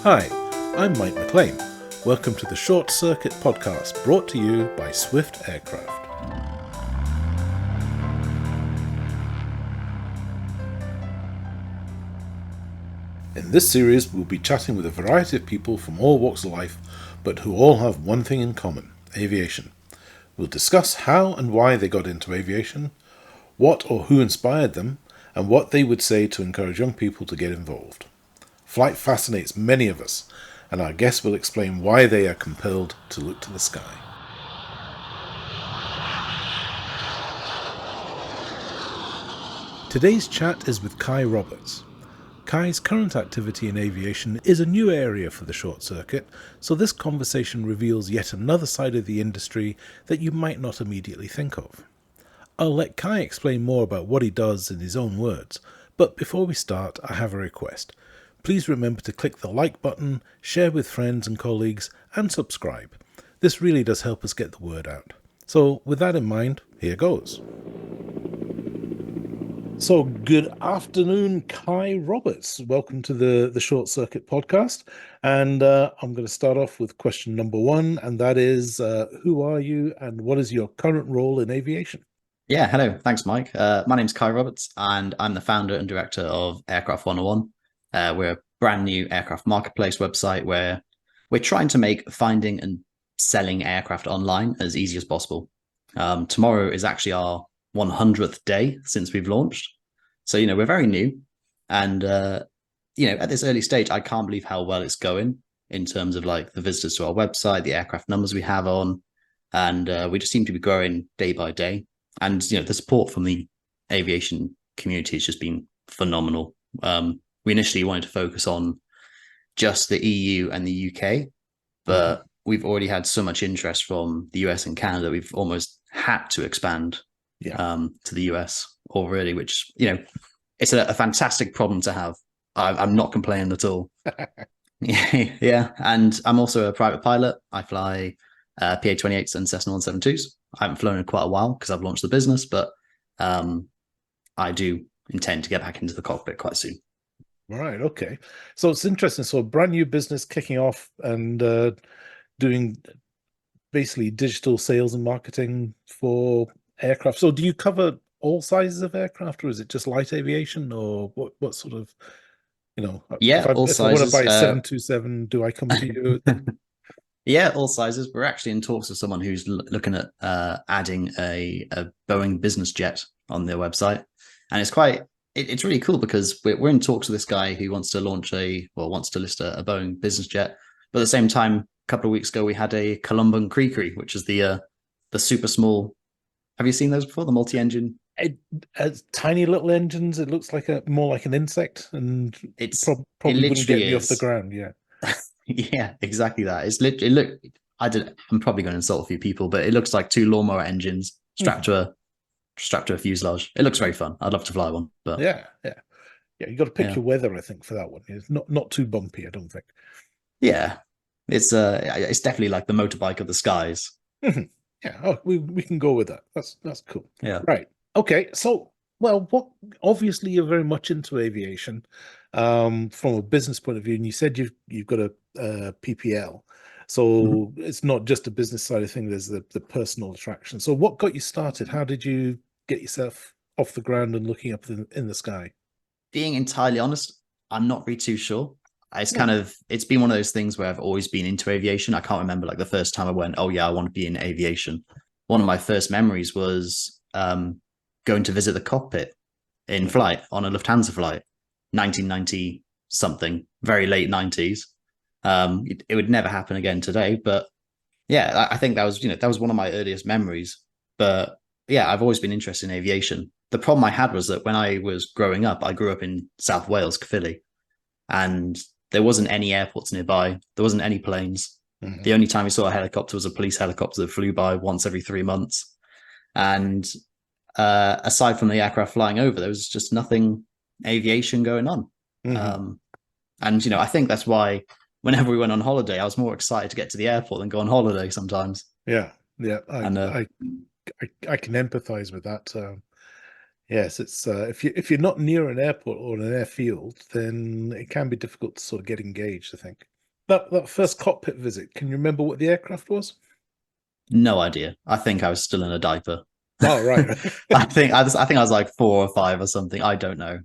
Hi, I'm Mike McLean. Welcome to the Short Circuit podcast brought to you by Swift Aircraft. In this series, we'll be chatting with a variety of people from all walks of life, but who all have one thing in common: aviation. We'll discuss how and why they got into aviation, what or who inspired them, and what they would say to encourage young people to get involved. Flight fascinates many of us, and our guests will explain why they are compelled to look to the sky. Today's chat is with Cae Roberts. Cae's current activity in aviation is a new area for the Short Circuit, so this conversation reveals yet another side of the industry that you might not immediately think of. I'll let Cae explain more about what he does in his own words, but before we start, I have a request. Please remember to click the like button, share with friends and colleagues, and subscribe. This really does help us get the word out. So with that in mind, here goes. So good afternoon, Cae Roberts. Welcome to the Short Circuit podcast. And I'm going to start off with question number one, and that is, who are you and what is your current role in aviation? Yeah, hello. Thanks, Mike. My name's Cae Roberts, and I'm the founder and director of Aircraft 101. We're a brand new aircraft marketplace website where we're trying to make finding and selling aircraft online as easy as possible. Tomorrow is actually our 100th day since we've launched. So, we're very new. And, at this early stage, I can't believe how well it's going in terms of like the visitors to our website, the aircraft numbers we have on. And we just seem to be growing day by day. And, the support from the aviation community has just been phenomenal. We initially wanted to focus on just the EU and the UK, but we've already had so much interest from the US and Canada, we've almost had to expand to the US already, which, it's a fantastic problem to have. I'm not complaining at all. Yeah. And I'm also a private pilot. I fly PA-28s and Cessna 172s. I haven't flown in quite a while because I've launched the business, but I do intend to get back into the cockpit quite soon. Right, okay. So it's interesting. So a brand new business kicking off and doing basically digital sales and marketing for aircraft. So do you cover all sizes of aircraft, or is it just light aviation, or what sort of, Yeah, all if I want to sizes. buy a 727, do I come to you? Yeah, all sizes. We're actually in talks with someone who's looking at adding a Boeing business jet on their website, and it's really cool because we're in talks with this guy who wants to wants to list a Boeing business jet. But at the same time, a couple of weeks ago, we had a Columban Creakery, which is the super small. Have you seen those before? The multi-engine. It has tiny little engines. It looks like more like an insect, and It probably wouldn't get literally me off the is. ground. Yeah. Yeah, exactly that. I'm probably going to insult a few people, but it looks like two lawnmower engines strapped to a fuselage. It looks very fun. I'd love to fly one, but Yeah. You got to pick yeah, your weather, I think, for that one. It's not too bumpy, I don't think. yeah, it's definitely like the motorbike of the skies. Yeah. Oh, we can go with that. That's cool. Yeah. Right. Okay. So, well, obviously you're very much into aviation, from a business point of view, and you said you've got a PPL. So it's not just a business side of things. There's the personal attraction. So what got you started? How did you get yourself off the ground and looking up in the sky? Being entirely honest, I'm not really too sure. Hmm. It's been one of those things where I've always been into aviation. I can't remember like the first time I went, oh yeah, I want to be in aviation. One of my first memories was going to visit the cockpit in flight on a Lufthansa flight, 1990 something, very late 90s. It would never happen again today, but yeah, I think that was one of my earliest memories. But yeah, I've always been interested in aviation. The problem I had was that when I was growing up, I grew up in South Wales, Caerphilly, and there wasn't any airports nearby. There wasn't any planes. Mhm. The only time we saw a helicopter was a police helicopter that flew by once every 3 months. And aside from the aircraft flying over, there was just nothing aviation going on. Mhm. And I think that's why whenever we went on holiday, I was more excited to get to the airport than go on holiday sometimes. Yeah. And I can empathize with that. Yes, it's if you're not near an airport or an airfield, then it can be difficult to sort of get engaged, I think. That first cockpit visit, can you remember what the aircraft was? No idea. I think I was still in a diaper. Oh, right. I think I was like 4 or 5 or something. I don't know.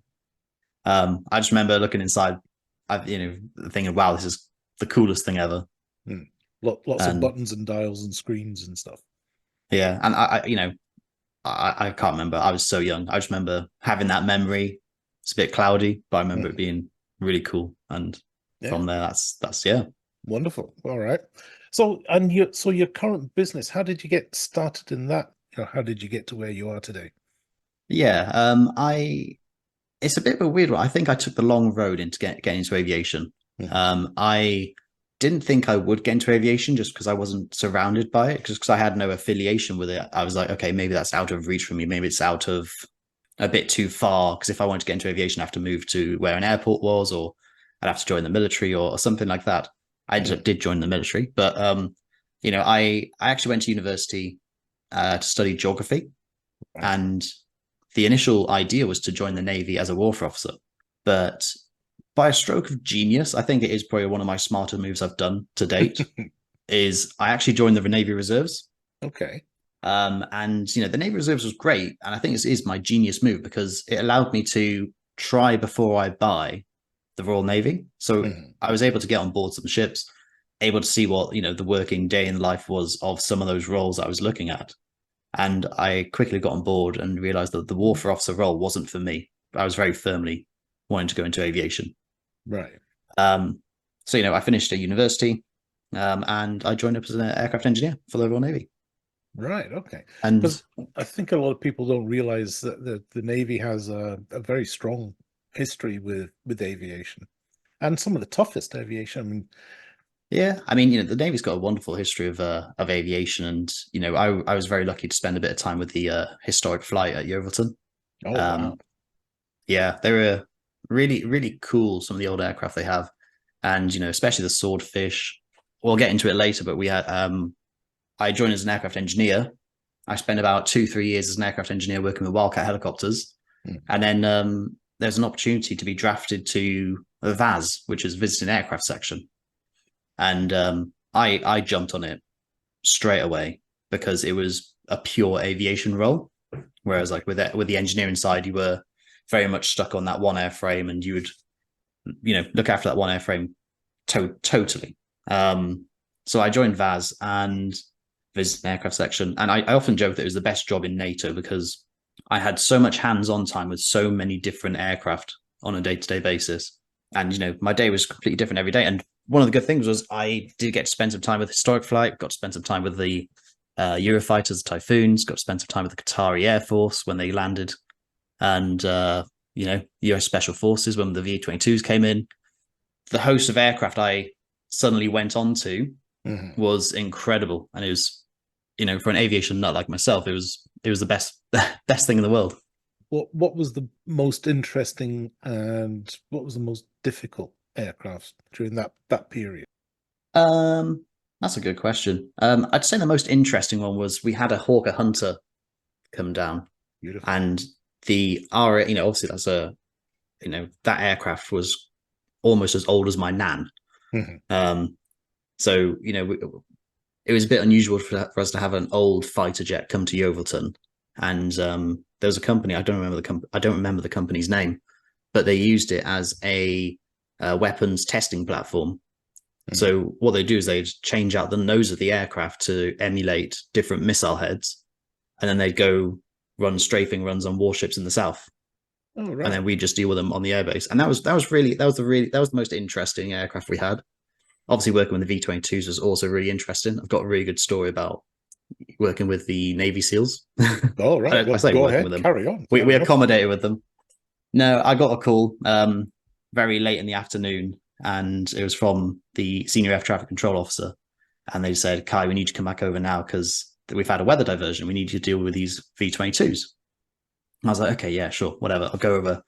I just remember looking inside, thinking, "Wow, this is the coolest thing ever." Hmm. Lots of And buttons and dials and screens and stuff. yeah, and I can't remember. I was so young. I just remember having that memory. It's a bit cloudy, but I remember it Mhm. being really cool. And Yeah, from there, that's yeah. wonderful. All right. So your current business, how did you get started in that? How did you get to where you are today? Yeah, I it's a bit of a weird one. I think I took the long road into getting into aviation. Mhm. I didn't think I would get into aviation just because I wasn't surrounded by it, just because I had no affiliation with it. I was like, okay, maybe that's out of reach for me. Maybe it's out of a bit too far. Because if I wanted to get into aviation, I have to move to where an airport was, or I'd have to join the military or something like that. I Mhm. did join the military, but I actually went to university to study geography, Right. and the initial idea was to join the Navy as a warfare officer. But by a stroke of genius, I think it is probably one of my smarter moves I've done to date, is I actually joined the Navy Reserves. Okay. And the Navy Reserves was great. And I think this is my genius move because it allowed me to try before I buy the Royal Navy. So Mhm. I was able to get on board some ships, able to see what, the working day in life was of some of those roles I was looking at. And I quickly got on board and realized that the warfare officer role wasn't for me. I was very firmly wanting to go into aviation. Right. Um, so I finished at university, and I joined up as an aircraft engineer for the Royal Navy. Right. Okay. And Because I think a lot of people don't realize that the Navy has a very strong history with aviation and some of the toughest aviation. I mean, yeah, I mean, the Navy's got a wonderful history of aviation, and I was very lucky to spend a bit of time with the historic flight at Yeovilton. oh wow. Um, yeah, they were really really cool. Some of the old aircraft they have, and especially the Swordfish. We'll get into it later, but we had I joined as an aircraft engineer. I spent about 2 3 years as an aircraft engineer working with Wildcat helicopters, Mm. and then there's an opportunity to be drafted to the VAS, which is Visiting Aircraft Section, and I jumped on it straight away because it was a pure aviation role. Whereas like with the engineering side, you were very much stuck on that one airframe, and you would look after that one airframe totally. So I joined VAS and visited an aircraft section, and I often joke that it was the best job in NATO because I had so much hands-on time with so many different aircraft on a day-to-day basis, and my day was completely different every day. And one of the good things was I did get to spend some time with historic flight, got to spend some time with the Eurofighters, Typhoons, got to spend some time with the Qatari Air Force when they landed, and US Special Forces when the V-22s came in. The host of aircraft I suddenly went on to Mhm. was incredible, and it was, for an aviation nut like myself, it was the best best thing in the world. What was the most interesting and what was the most difficult aircraft during that period? Um, that's a good question. I'd say the most interesting one was we had a Hawker Hunter come down, Beautiful. and the our obviously that's a that aircraft was almost as old as my nan. Mhm. Um, so it was a bit unusual for us to have an old fighter jet come to Yeovilton, and there was a company I don't remember the company's name, but they used it as a weapons testing platform. Mhm. So what they do is they change out the nose of the aircraft to emulate different missile heads, and then they'd go run strafing runs on warships in the south, Oh and right. then we just deal with them on the airbase. And that was the most interesting aircraft we had. Obviously, working with the V-22s was also really interesting. I've got a really good story about working with the Navy SEALs. All right. I Well, say go working with ahead. them. Carry on. We Carry on. accommodated with them. No, I got a call very late in the afternoon, and it was from the senior air traffic control officer, and they said, "Kai, we need you to come back over now because we've had a weather diversion. We need you to deal with these V-22s." I was like, "Okay, yeah, sure, whatever. I'll go over,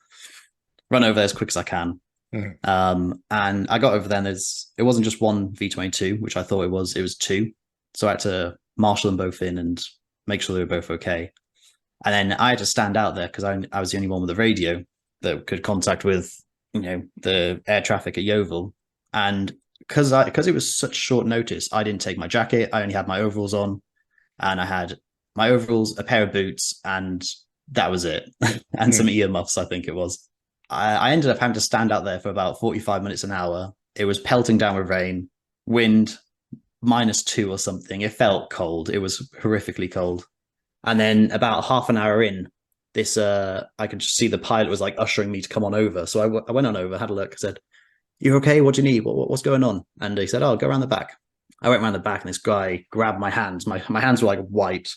run over there as quick as I can." Mhm. And I got over there, and it wasn't just one V-22, which I thought it was two. So I had to marshal them both in and make sure they were both okay. And then I had to stand out there because I was the only one with a radio that could contact with, the air traffic at Yeovil. And because it was such short notice, I didn't take my jacket. I only had my overalls on, and I had my overalls, a pair of boots, and that was it. And some earmuffs, I think it was. I ended up having to stand out there for about 45 minutes an hour. It was pelting down with rain, wind -2 or something. It felt cold. It was horrifically cold. And then about half an hour in, this I could just see the pilot was like ushering me to come on over. So I went on over, had a look, said, "You're okay? What do you need? What's going on?" And he said, "Oh, go around the back." I went around the back, and this guy grabbed my hands. My hands were like white,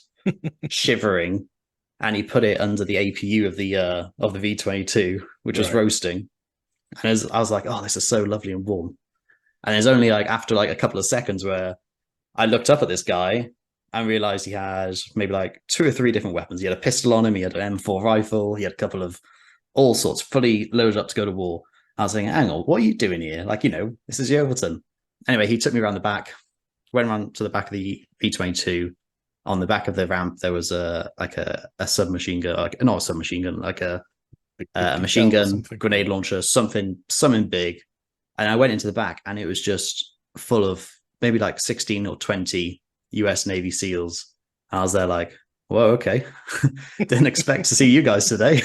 shivering, and he put it under the APU of the V-22, which was roasting. And I was like, "Oh, this is so lovely and warm." And there's only like after like a couple of seconds where I looked up at this guy and realized he had maybe like 2 or 3 different weapons. He had a pistol on him. He had an M4 rifle. He had a couple of all sorts, fully loaded up to go to war. I was saying, "Hang on, what are you doing here? Like, this is Yeovilton." Anyway, he took me around the back, went around to the back of the V-22. On the back of the ramp, there was a submachine gun, like not a submachine gun, like a machine gun, grenade launcher, something big. And I went into the back, and it was just full of maybe like 16 or 20 US Navy SEALs. And I was there like, "Whoa, okay." Didn't expect to see you guys today.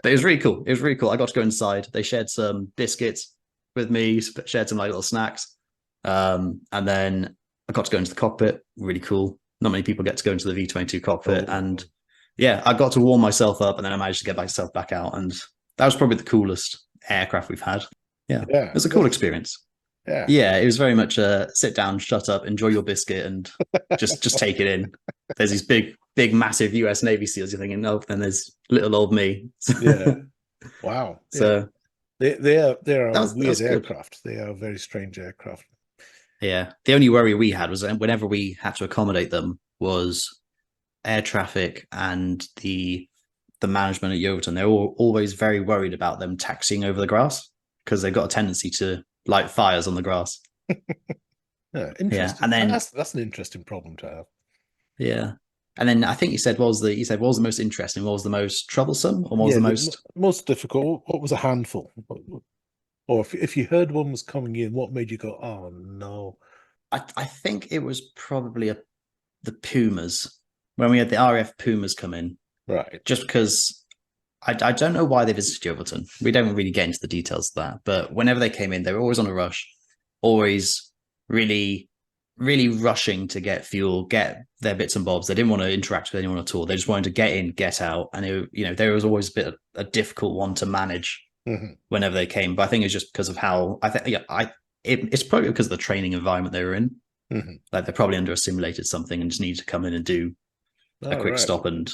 But it was really cool. It was really cool. I got to go inside. They shared some biscuits with me, shared some like little snacks. And then I got to go into the cockpit. Really cool. Not many people get to go into the V-22 cockpit. And yeah, I got to warm myself up, and then I managed to get myself back out. And that was probably the coolest aircraft we've had. Yeah. It was a cool experience. Yeah, it was very much sit down, shut up, enjoy your biscuit, and just take it in. There's these big, massive US Navy SEALs. You're thinking, "Oh," then there's little old me. Yeah. Wow. So they are weird aircraft. Good. They are very strange aircraft. Yeah. The only worry we had was whenever we had to accommodate them was air traffic and the management at Yeovilton. They're always very worried about them taxiing over the grass because they've got a tendency to light fires on the grass. Interesting. Yeah, and then that's an interesting problem to have. Yeah. And then I think you said what was the most interesting, what was the most troublesome, or what was the most difficult? What was a handful? Or if you heard one was coming in, what made you go, "Oh no"? I think it was probably the Pumas, when we had the RAF Pumas come in. Right. Just because I don't know why they visited Yeovilton. We don't really get into the details of that. But whenever they came in, they were always on a rush, always really, really rushing to get fuel, get their bits and bobs. They didn't want to interact with anyone at all. They just wanted to get in, get out. And, there was always a difficult one to manage whenever they came. But I think it's just because of how it's probably because of the training environment they were in. Like they're probably under a simulated something and just need to come in and do a quick stop. And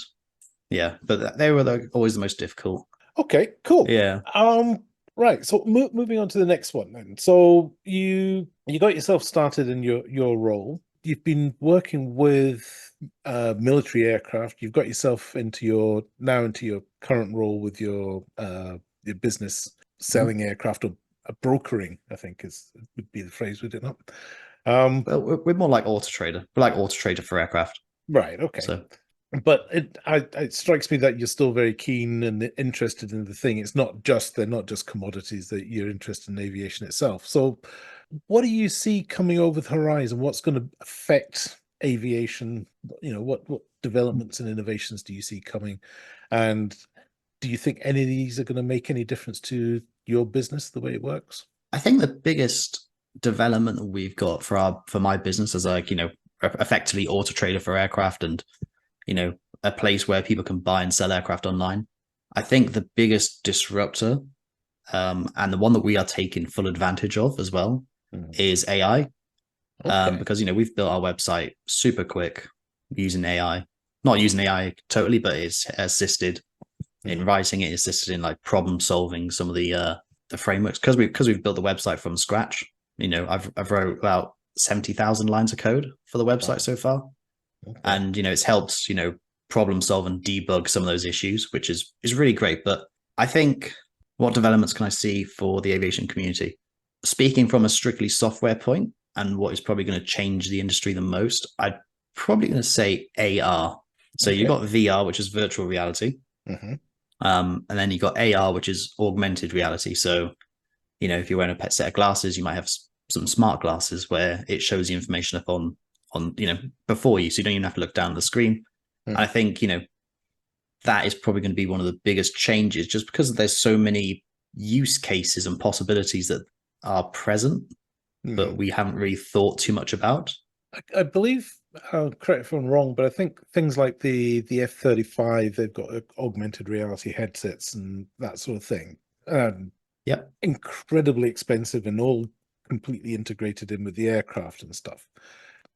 yeah, but they were always the most difficult. Okay, cool. Yeah. Right. So moving on to the next one then. So you got yourself started in your role. You've been working with military aircraft. You've got yourself into your current role with your business selling aircraft, or brokering, I think would be the phrase, would it not? Well, we're more like Auto Trader. We're like Auto Trader for aircraft. Right. Okay. So. But it strikes me that you're still very keen and interested in the thing. They're not just commodities, that you're interested in aviation itself. So what do you see coming over the horizon? What's going to affect aviation? What developments and innovations do you see coming? And do you think any of these are going to make any difference to your business, the way it works? I think the biggest development that we've got for my business as effectively Auto Trader for aircraft, and a place where people can buy and sell aircraft online. I think the biggest disruptor, and the one that we are taking full advantage of as well, is AI. Okay. Because we've built our website super quick using AI. Not using AI totally, but it's assisted in writing. It assisted in like problem solving some of the frameworks, because we've built the website from scratch. I've wrote about 70,000 lines of code for the website so far. Okay. And it's helped problem solve and debug some of those issues, which is really great. But I think, what developments can I see for the aviation community? Speaking from a strictly software point, and what is probably going to change the industry the most, I'm probably going to say AR. So you've got VR, which is virtual reality, and then you've got AR, which is augmented reality. So if you're wearing a set of glasses, you might have some smart glasses where it shows the information up on before you, so you don't even have to look down at the screen. Hmm. I think that is probably going to be one of the biggest changes, just because there's so many use cases and possibilities that are present, but we haven't really thought too much about. I believe, correct if I'm wrong, but I think things like the F-35, they've got augmented reality headsets and that sort of thing. Yep. Incredibly expensive and all completely integrated in with the aircraft and stuff.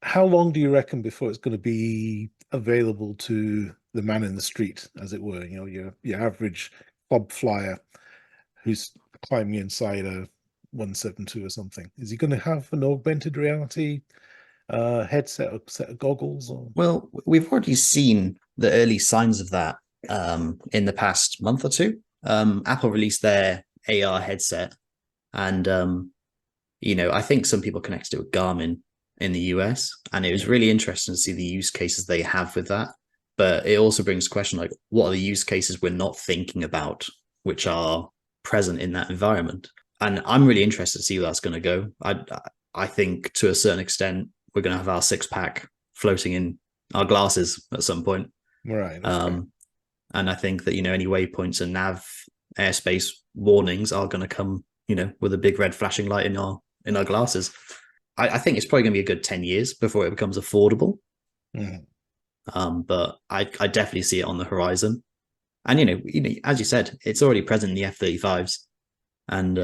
How long do you reckon before it's going to be available to the man in the street, as it were? Your average club flyer who's climbing inside a 172 or something. Is he going to have an augmented reality headset or set of goggles? Or Well, we've already seen the early signs of that in the past month or two. Apple released their AR headset, and I think some people connected it with Garmin in the US, and it was really interesting to see the use cases they have with that. But it also brings a question like, what are the use cases we're not thinking about, which are present in that environment? And I'm really interested to see where that's going to go. I think to a certain extent, we're going to have our 6-pack floating in our glasses at some point. right? Okay. And I think that, any waypoints and nav airspace warnings are going to come, with a big red flashing light in our glasses. I think it's probably going to be a good 10 years before it becomes affordable. But I definitely see it on the horizon. And, as you said, it's already present in the F-35s. And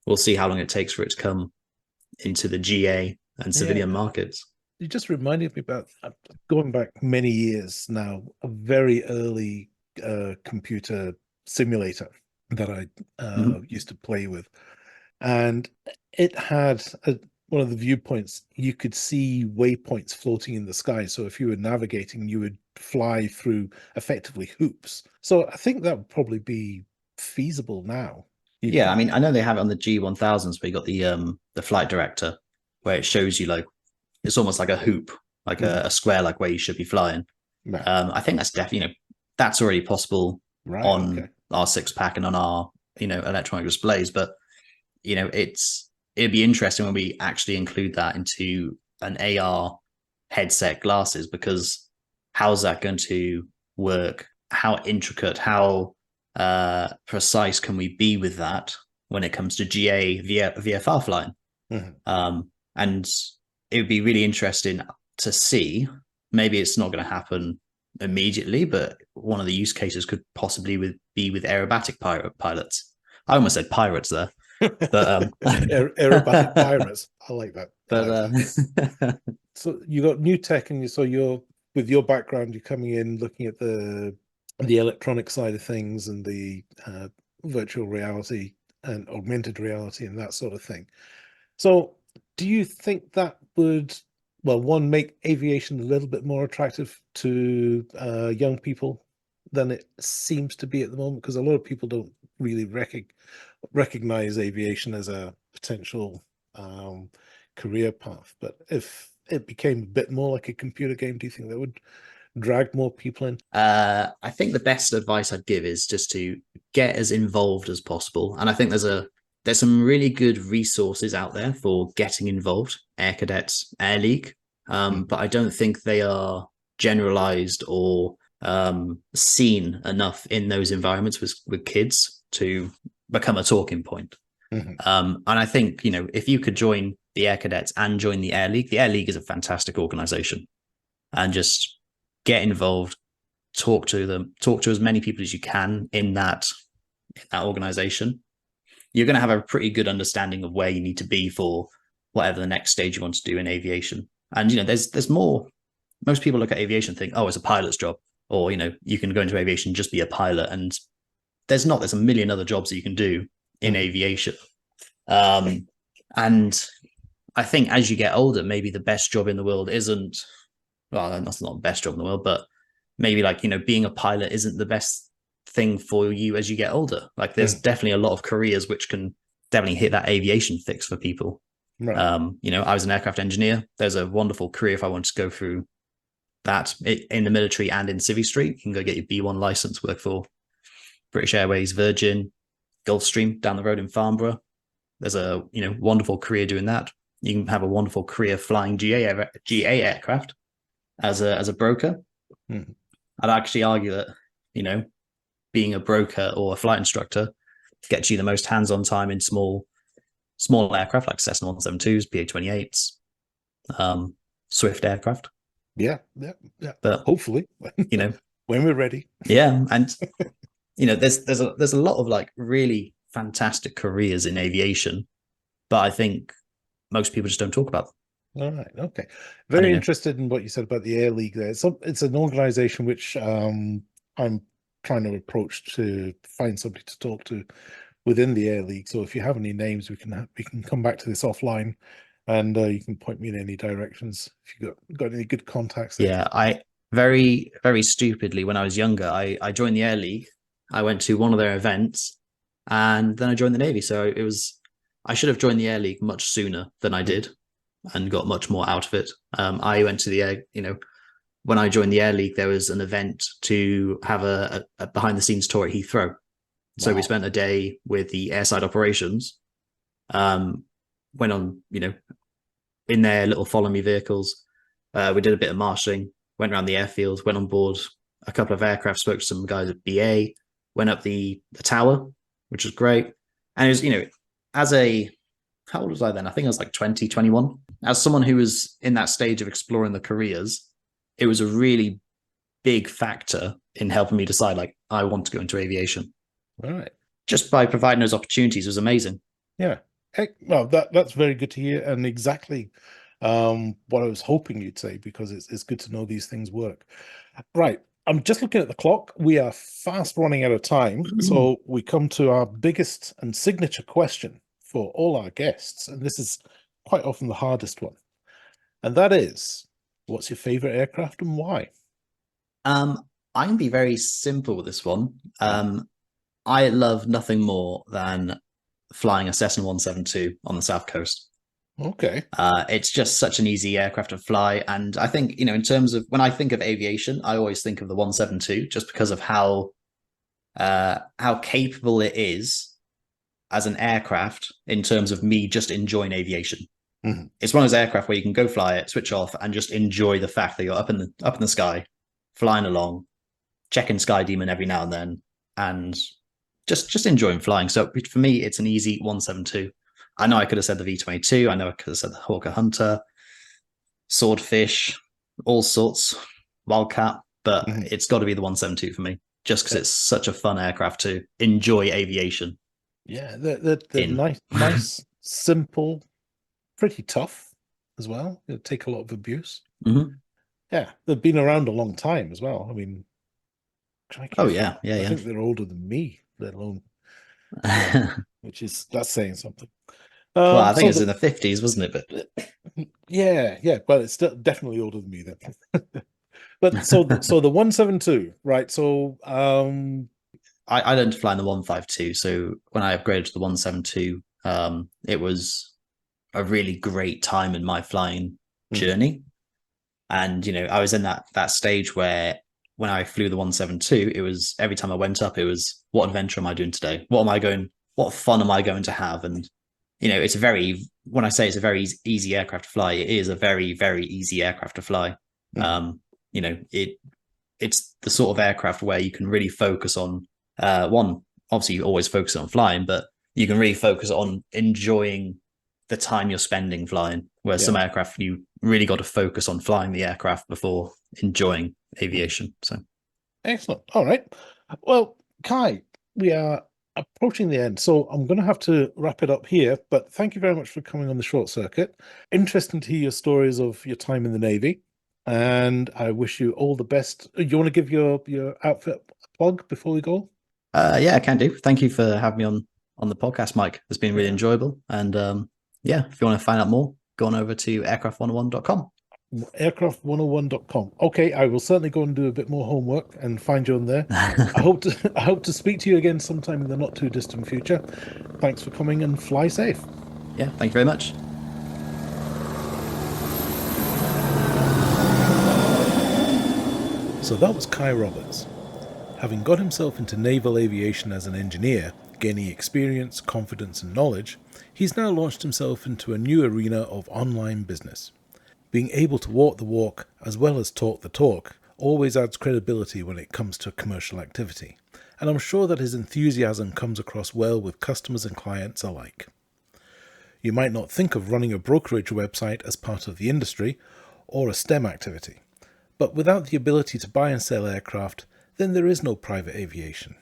we'll see how long it takes for it to come into the GA and civilian markets. You just reminded me about, going back many years now, a very early computer simulator that I used to play with. And it had one of the viewpoints, you could see waypoints floating in the sky. So if you were navigating, you would fly through effectively hoops. So I think that would probably be feasible now. Yeah, I mean, I know they have it on the G1000s, where you got the flight director, where it shows you like it's almost like a hoop, like a square, like where you should be flying. Right. I think that's definitely that's already possible on our 6-pack and on our electronic displays. But it'd be interesting when we actually include that into an AR headset glasses, because how's that going to work? How intricate, how precise can we be with that when it comes to GA VFR flying? And it would be really interesting to see. Maybe it's not going to happen immediately, but one of the use cases could possibly be with aerobatic pilots. I almost said pirates there, but aerobatic pirates. I like that. But so you got new tech, and you're with your background, you're coming in looking at the electronic side of things and the virtual reality and augmented reality and that sort of thing. So do you think that would, well, one, make aviation a little bit more attractive to young people than it seems to be at the moment? Because a lot of people don't really recognize aviation as a potential career path. But if it became a bit more like a computer game, do you think that would drag more people in? I think the best advice I'd give is just to get as involved as possible. And I think there's some really good resources out there for getting involved. Air Cadets, Air League, but I don't think they are generalized or seen enough in those environments with kids to become a talking point. And I think if you could join the Air Cadets and join the Air League is a fantastic organization, and just get involved, talk to as many people as you can in that organization. You're going to have a pretty good understanding of where you need to be for whatever the next stage you want to do in aviation. And there's more. Most people look at aviation and think, oh, it's a pilot's job, or you can go into aviation, just be a pilot. And there's a million other jobs that you can do in aviation. And I think as you get older, maybe the best job in the world isn't, well, that's not the best job in the world, but maybe being a pilot isn't the best thing for you as you get older. Like there's definitely a lot of careers which can definitely hit that aviation fix for people. Right. I was an aircraft engineer. There's a wonderful career if I want to go through that in the military and in Civvy Street. You can go get your B1 license, work for British Airways, Virgin, Gulfstream down the road in Farnborough. There's a wonderful career doing that. You can have a wonderful career flying GA aircraft as a broker. Mm. I'd actually argue that, being a broker or a flight instructor gets you the most hands-on time in small aircraft like Cessna 172s, PA-28s, Swift aircraft. Yeah. But hopefully, when we're ready. Yeah, and there's a lot of like really fantastic careers in aviation, but I think most people just don't talk about them. All right. Okay. Very interested in what you said about the Air League there. It's an organization which I'm trying to approach to find somebody to talk to within the Air League. So if you have any names, we can come back to this offline, and you can point me in any directions if you got any good contacts there. Yeah, I very, very stupidly, when I was younger, I joined the Air League. I went to one of their events, and then I joined the Navy. So I should have joined the Air League much sooner than I did, and got much more out of it. I went to the Air, when I joined the Air League, there was an event to have a behind the scenes tour at Heathrow. So we spent a day with the airside operations, went on, in their little follow me vehicles. We did a bit of marshalling, went around the airfield, went on board a couple of aircraft, spoke to some guys at BA, went up the tower, which was great. And it was, how old was I then? I think I was like 20, 21. As someone who was in that stage of exploring the careers, it was a really big factor in helping me decide, like, I want to go into aviation. All right. Just by providing those opportunities was amazing. Yeah. Well, that's very good to hear, and exactly what I was hoping you'd say, because it's good to know these things work. Right. I'm just looking at the clock. We are fast running out of time. So we come to our biggest and signature question for all our guests. And this is quite often the hardest one. And that is, what's your favorite aircraft and why? I can be very simple with this one. I love nothing more than flying a Cessna 172 on the South Coast. Okay. It's just such an easy aircraft to fly. And I think, in terms of when I think of aviation, I always think of the 172 just because of how capable it is as an aircraft in terms of me just enjoying aviation. Mm-hmm. It's one of those aircraft where you can go fly it, switch off, and just enjoy the fact that you're up in the sky, flying along, checking Sky Demon every now and then, and just enjoying flying. So for me, it's an easy 172. I know I could have said the V-22. I know I could have said the Hawker Hunter, Swordfish, all sorts, Wildcat, but it's got to be the 172 for me, just because it's such a fun aircraft to enjoy aviation. Yeah, they're nice, simple, pretty tough as well. It'll take a lot of abuse. Mm-hmm. Yeah, they've been around a long time as well. I mean, I think they're older than me, let alone, that's saying something. Well, I think it's in the 50s, wasn't it? But yeah, but it's still definitely older than me then. But so the 172, right? So I learned to fly in the 152. So when I upgraded to the 172, it was a really great time in my flying journey. And I was in that stage where when I flew the 172, it was every time I went up, it was, what adventure am I doing today? What fun am I going to have? And when I say it's a very easy aircraft to fly, it is a very, very easy aircraft to fly. It's the sort of aircraft where you can really focus on one, obviously you always focus on flying, but you can really focus on enjoying the time you're spending flying, where some aircraft you really got to focus on flying the aircraft before enjoying aviation. So excellent. All right. Well, Cae, we are approaching the end, so I'm going to have to wrap it up here, but thank you very much for coming on the Short Circuit. Interesting to hear your stories of your time in the Navy, and I wish you all the best. You want to give your outfit a plug before we go? Yeah, I can do. Thank you for having me on the podcast, Mike. It's been really enjoyable. And if you want to find out more, go on over to aircraft101.com. aircraft101.com. Okay, I will certainly go and do a bit more homework and find you on there. I hope to speak to you again sometime in the not too distant future. Thanks for coming, and fly safe. Yeah, thank you very much. So that was Cae Roberts. Having got himself into naval aviation as an engineer, gaining experience, confidence and knowledge, He's now launched himself into a new arena of online business. Being able to walk the walk as well as talk the talk always adds credibility when it comes to commercial activity, and I'm sure that his enthusiasm comes across well with customers and clients alike. You might not think of running a brokerage website as part of the industry or a STEM activity, but without the ability to buy and sell aircraft, then there is no private aviation.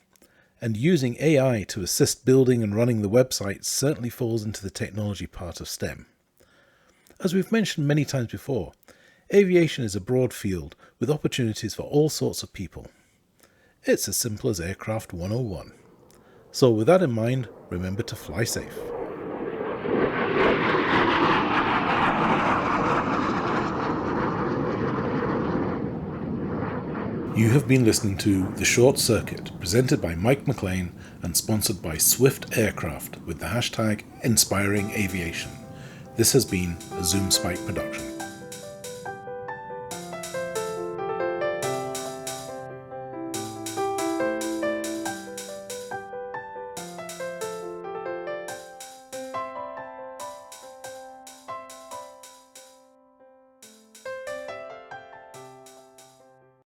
And using AI to assist building and running the website certainly falls into the technology part of STEM. As we've mentioned many times before, aviation is a broad field with opportunities for all sorts of people. It's as simple as Aircraft 101. So with that in mind, remember to fly safe. You have been listening to The Short Circuit, presented by Mike McLean and sponsored by Swift Aircraft with the hashtag Inspiring Aviation. This has been a Zoom Spike production.